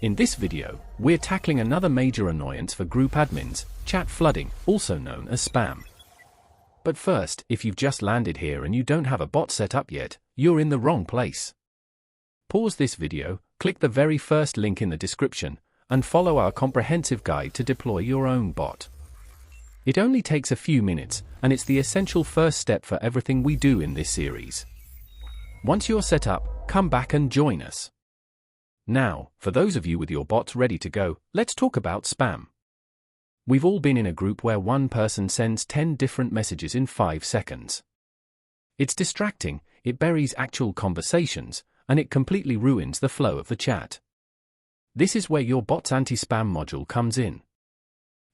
In this video, we're tackling another major annoyance for group admins, chat flooding, also known as spam. But first, if you've just landed here and you don't have a bot set up yet, you're in the wrong place. Pause this video, click the very first link in the description, and follow our comprehensive guide to deploy your own bot. It only takes a few minutes, and it's the essential first step for everything we do in this series. Once you're set up, come back and join us. Now, for those of you with your bots ready to go, let's talk about spam. We've all been in a group where one person sends 10 different messages in 5 seconds. It's distracting, it buries actual conversations, and it completely ruins the flow of the chat. This is where your bot's anti-spam module comes in.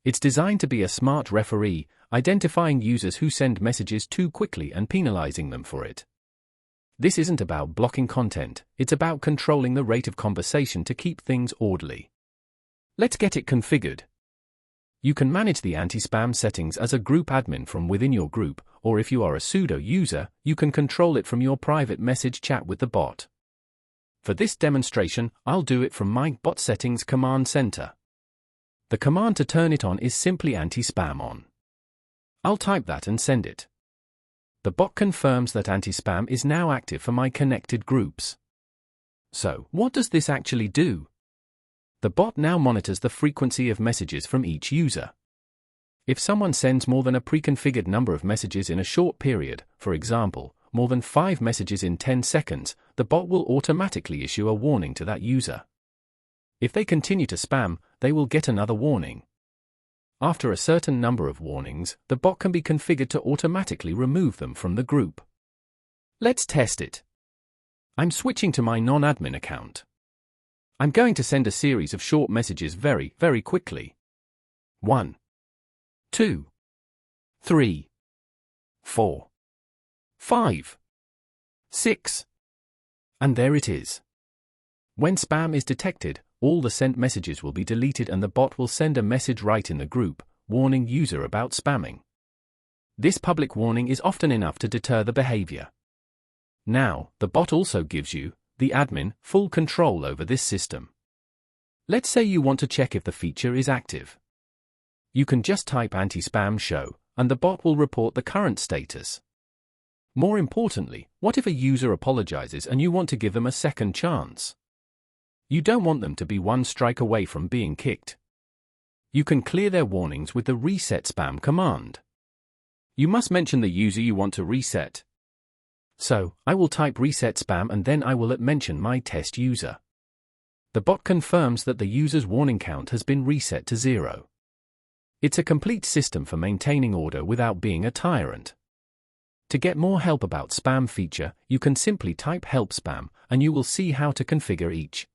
It's designed to be a smart referee, identifying users who send messages too quickly and penalizing them for it. This isn't about blocking content, it's about controlling the rate of conversation to keep things orderly. Let's get it configured. You can manage the anti-spam settings as a group admin from within your group, or if you are a sudo user, you can control it from your private message chat with the bot. For this demonstration, I'll do it from my bot settings command center. The command to turn it on is simply anti-spam on. I'll type that and send it. The bot confirms that anti-spam is now active for my connected groups. So, what does this actually do? The bot now monitors the frequency of messages from each user. If someone sends more than a pre-configured number of messages in a short period, for example, more than 5 messages in 10 seconds, the bot will automatically issue a warning to that user. If they continue to spam, they will get another warning. After a certain number of warnings, the bot can be configured to automatically remove them from the group. Let's test it. I'm switching to my non-admin account. I'm going to send a series of short messages very quickly. 1, 2, 3, 4, 5, 6. And there it is. When spam is detected, all the sent messages will be deleted and the bot will send a message right in the group, warning user about spamming. This public warning is often enough to deter the behavior. Now, the bot also gives you, the admin, full control over this system. Let's say you want to check if the feature is active. You can just type anti-spam show, and the bot will report the current status. More importantly, what if a user apologizes and you want to give them a second chance? You don't want them to be one strike away from being kicked. You can clear their warnings with the reset spam command. You must mention the user you want to reset. So, I will type reset spam and then I will mention my test user. The bot confirms that the user's warning count has been reset to 0. It's a complete system for maintaining order without being a tyrant. To get more help about spam feature, you can simply type help spam and you will see how to configure each.